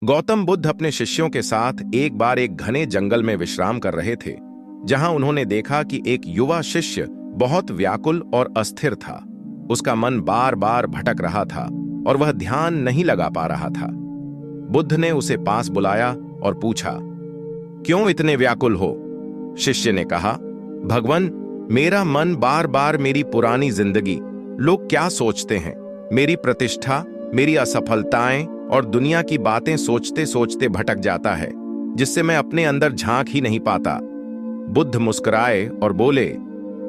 गौतम बुद्ध अपने शिष्यों के साथ एक बार एक घने जंगल में विश्राम कर रहे थे, जहां उन्होंने देखा कि एक युवा शिष्य बहुत व्याकुल और अस्थिर था। उसका मन बार बार भटक रहा था और वह ध्यान नहीं लगा पा रहा था। बुद्ध ने उसे पास बुलाया और पूछा, क्यों इतने व्याकुल हो? शिष्य ने कहा, भगवान, मेरा मन बार बार मेरी पुरानी जिंदगी, लोग क्या सोचते हैं, मेरी प्रतिष्ठा, मेरी असफलताएं और दुनिया की बातें सोचते सोचते भटक जाता है, जिससे मैं अपने अंदर झांक ही नहीं पाता। बुद्ध मुस्कुराए और बोले,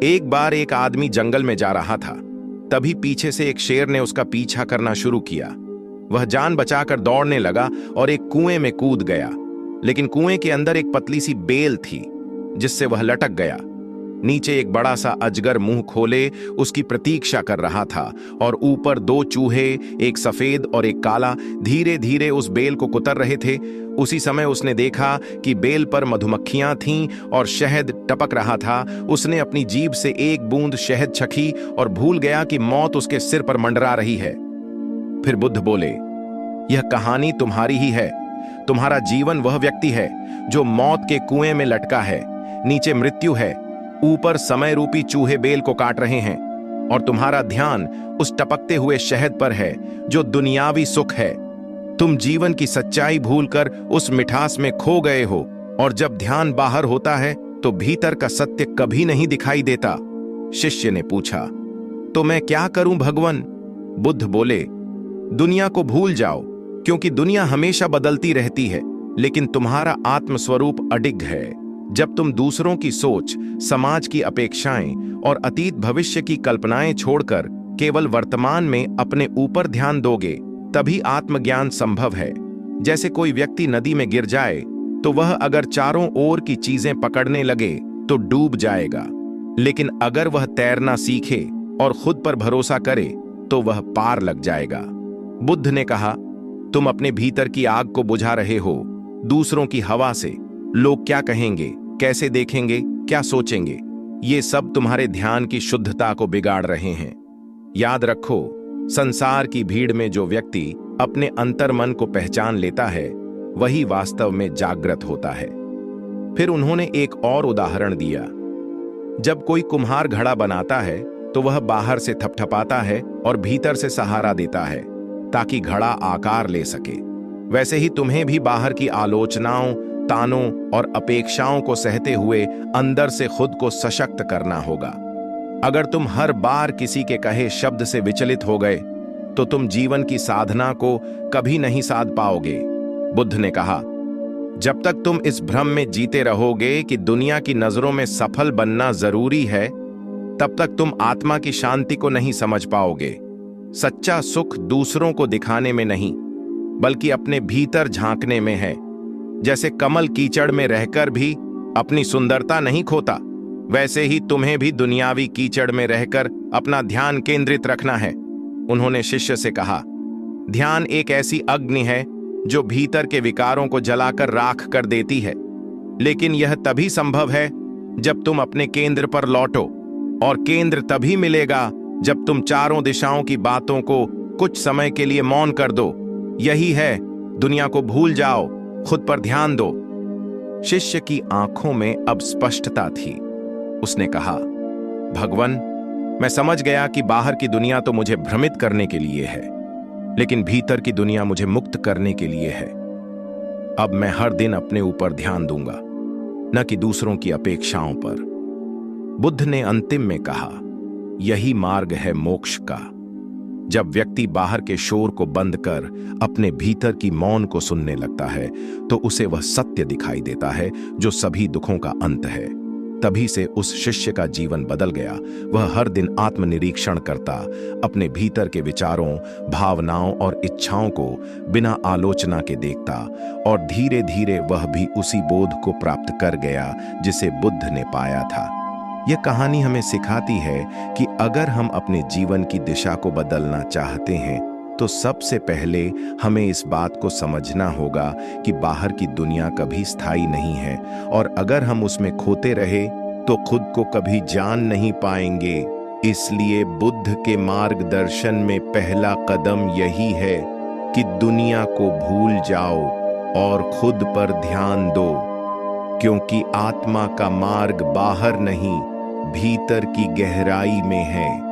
एक बार एक आदमी जंगल में जा रहा था। तभी पीछे से एक शेर ने उसका पीछा करना शुरू किया। वह जान बचाकर दौड़ने लगा और एक कुएं में कूद गया, लेकिन कुएं के अंदर एक पतली सी बेल थी, जिससे वह लटक गया। नीचे एक बड़ा सा अजगर मुंह खोले उसकी प्रतीक्षा कर रहा था और ऊपर दो चूहे, एक सफेद और एक काला, धीरे धीरे उस बेल को कुतर रहे थे। उसी समय उसने देखा कि बेल पर मधुमक्खियां थीं और शहद टपक रहा था। उसने अपनी जीभ से एक बूंद शहद चखी और भूल गया कि मौत उसके सिर पर मंडरा रही है। फिर बुद्ध बोले, यह कहानी तुम्हारी ही है। तुम्हारा जीवन वह व्यक्ति है जो मौत के कुएं में लटका है। नीचे मृत्यु है, ऊपर समय रूपी चूहे बेल को काट रहे हैं, और तुम्हारा ध्यान उस टपकते हुए शहद पर है जो दुनियावी सुख है। तुम जीवन की सच्चाई भूलकर उस मिठास में खो गए हो, और जब ध्यान बाहर होता है तो भीतर का सत्य कभी नहीं दिखाई देता। शिष्य ने पूछा, तो मैं क्या करूं भगवान? बुद्ध बोले, दुनिया को भूल जाओ, क्योंकि दुनिया हमेशा बदलती रहती है, लेकिन तुम्हारा आत्मस्वरूप अडिग है। जब तुम दूसरों की सोच, समाज की अपेक्षाएं और अतीत भविष्य की कल्पनाएं छोड़कर केवल वर्तमान में अपने ऊपर ध्यान दोगे, तभी आत्मज्ञान संभव है। जैसे कोई व्यक्ति नदी में गिर जाए तो वह अगर चारों ओर की चीजें पकड़ने लगे तो डूब जाएगा, लेकिन अगर वह तैरना सीखे और खुद पर भरोसा करे तो वह पार लग जाएगा। बुद्ध ने कहा, तुम अपने भीतर की आग को बुझा रहे हो दूसरों की हवा से। लोग क्या कहेंगे, कैसे देखेंगे, क्या सोचेंगे, ये सब तुम्हारे ध्यान की शुद्धता को बिगाड़ रहे हैं। याद रखो, संसार की भीड़ में जो व्यक्ति अपने अंतर्मन को पहचान लेता है, वही वास्तव में जागृत होता है। फिर उन्होंने एक और उदाहरण दिया। जब कोई कुम्हार घड़ा बनाता है तो वह बाहर से थपथपाता है और भीतर से सहारा देता है ताकि घड़ा आकार ले सके। वैसे ही तुम्हें भी बाहर की आलोचनाओं, तानों और अपेक्षाओं को सहते हुए अंदर से खुद को सशक्त करना होगा। अगर तुम हर बार किसी के कहे शब्द से विचलित हो गए तो तुम जीवन की साधना को कभी नहीं साध पाओगे। बुद्ध ने कहा, जब तक तुम इस भ्रम में जीते रहोगे कि दुनिया की नजरों में सफल बनना जरूरी है, तब तक तुम आत्मा की शांति को नहीं समझ पाओगे। सच्चा सुख दूसरों को दिखाने में नहीं, बल्कि अपने भीतर झांकने में है। जैसे कमल कीचड़ में रहकर भी अपनी सुंदरता नहीं खोता, वैसे ही तुम्हें भी दुनियावी कीचड़ में रहकर अपना ध्यान केंद्रित रखना है। उन्होंने शिष्य से कहा, ध्यान एक ऐसी अग्नि है जो भीतर के विकारों को जलाकर राख कर देती है, लेकिन यह तभी संभव है जब तुम अपने केंद्र पर लौटो, और केंद्र तभी मिलेगा जब तुम चारों दिशाओं की बातों को कुछ समय के लिए मौन कर दो। यही है, दुनिया को भूल जाओ, खुद पर ध्यान दो। शिष्य की आंखों में अब स्पष्टता थी। उसने कहा, भगवान, मैं समझ गया कि बाहर की दुनिया तो मुझे भ्रमित करने के लिए है, लेकिन भीतर की दुनिया मुझे मुक्त करने के लिए है। अब मैं हर दिन अपने ऊपर ध्यान दूंगा, न कि दूसरों की अपेक्षाओं पर। बुद्ध ने अंतिम में कहा, यही मार्ग है मोक्ष का। जब व्यक्ति बाहर के शोर को बंद कर अपने भीतर की मौन को सुनने लगता है तो उसे वह सत्य दिखाई देता है जो सभी दुखों का अंत है। तभी से उस शिष्य का जीवन बदल गया। वह हर दिन आत्मनिरीक्षण करता, अपने भीतर के विचारों, भावनाओं और इच्छाओं को बिना आलोचना के देखता, और धीरे धीरे वह भी उसी बोध को प्राप्त कर गया जिसे बुद्ध ने पाया था। यह कहानी हमें सिखाती है कि अगर हम अपने जीवन की दिशा को बदलना चाहते हैं तो सबसे पहले हमें इस बात को समझना होगा कि बाहर की दुनिया कभी स्थायी नहीं है, और अगर हम उसमें खोते रहे तो खुद को कभी जान नहीं पाएंगे। इसलिए बुद्ध के मार्गदर्शन में पहला कदम यही है कि दुनिया को भूल जाओ और खुद पर ध्यान दो, क्योंकि आत्मा का मार्ग बाहर नहीं, भीतर की गहराई में है।